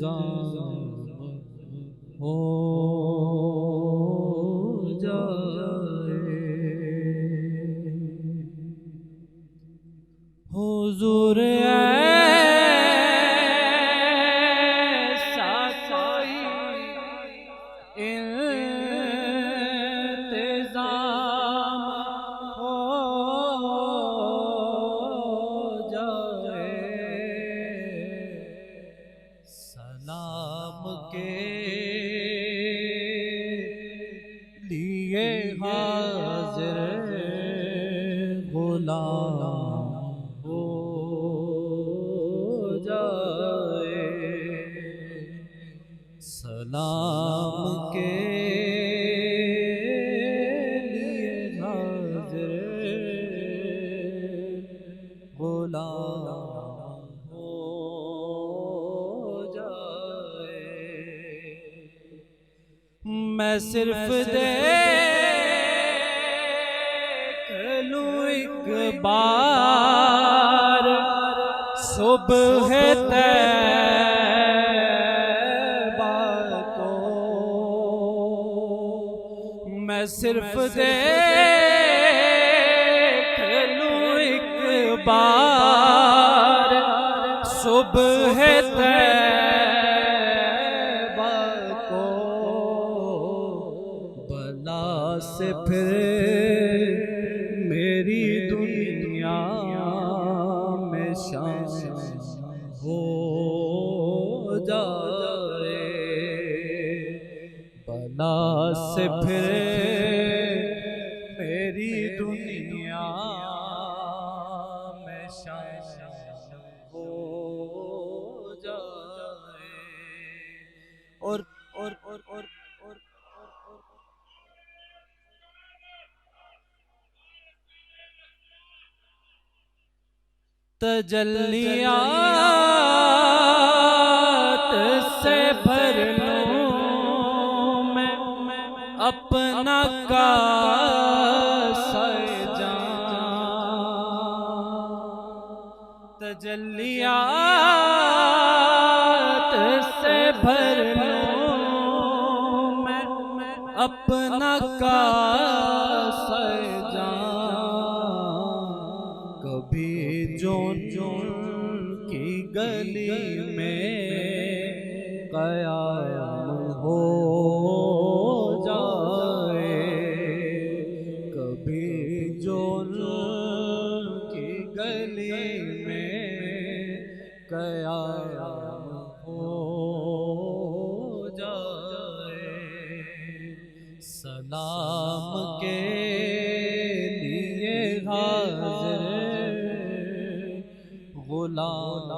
इंतजाम हो जाए। हुजूर ऐसा कोई इंतजाम हो जाए। सलाम के लिए हाजिर गुलाम हो जाए। सलाम के लिए हाजिर गुलाम हो जाए। मैं सिर्फ देख लूं एक बार सुबह तैबा को। मैं सिर्फ देख लूं एक बार सुबह तैबा को। बला से फिर मेरी दुनिया में शाम हो जाए। बला से फिर मेरी दुनिया में शाम हो जाए। और तजल्लियात से भर लूं मैं अपना कासा जान। तजल्लियात से भर लूं मैं अपना कासा जान। कभी जोन की गली में क़याम हो जाए। कभी जोन की गली में क़याम हो जाए। सलाम के लिए हाजिर गुलाम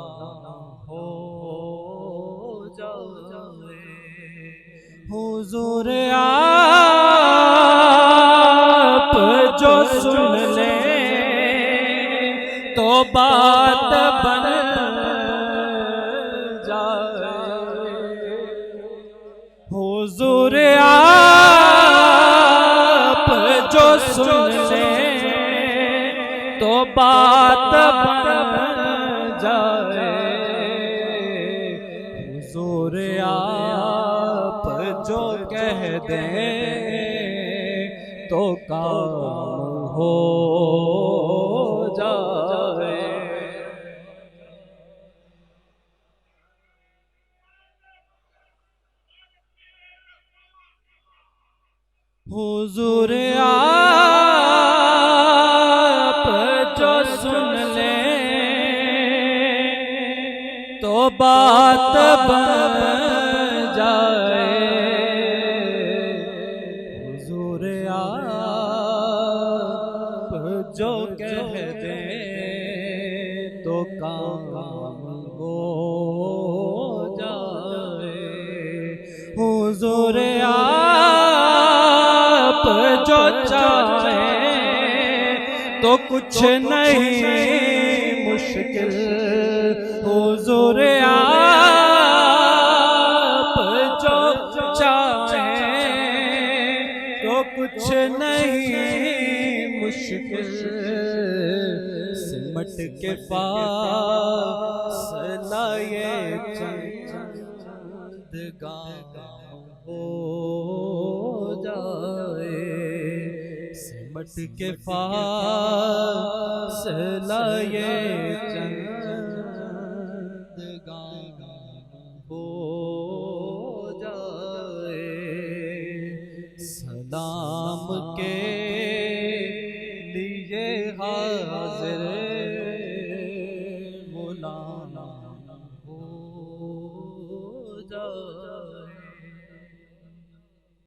हो जाए। हुजूर आप जो सुन ले तो बात बन जाए। हुजूर आप जो सुन ले तो बात बन जाए। हुजूर आप जो कह दें तो काम हो जाए। हुजूर आप जो सुन ले तो बात बन जाए। हुजूर आप जो कह दे तो काम हो जाए। हुजूर आप जो चाहे तो कुछ नहीं मुश्किल। हुजूर आप जो चाहे तो कुछ नहीं मुश्किल। सिमट के पास लाए हो जाए, सिमट के फासला ये चंदगाम हो जाए। सलाम के लिए हाजिर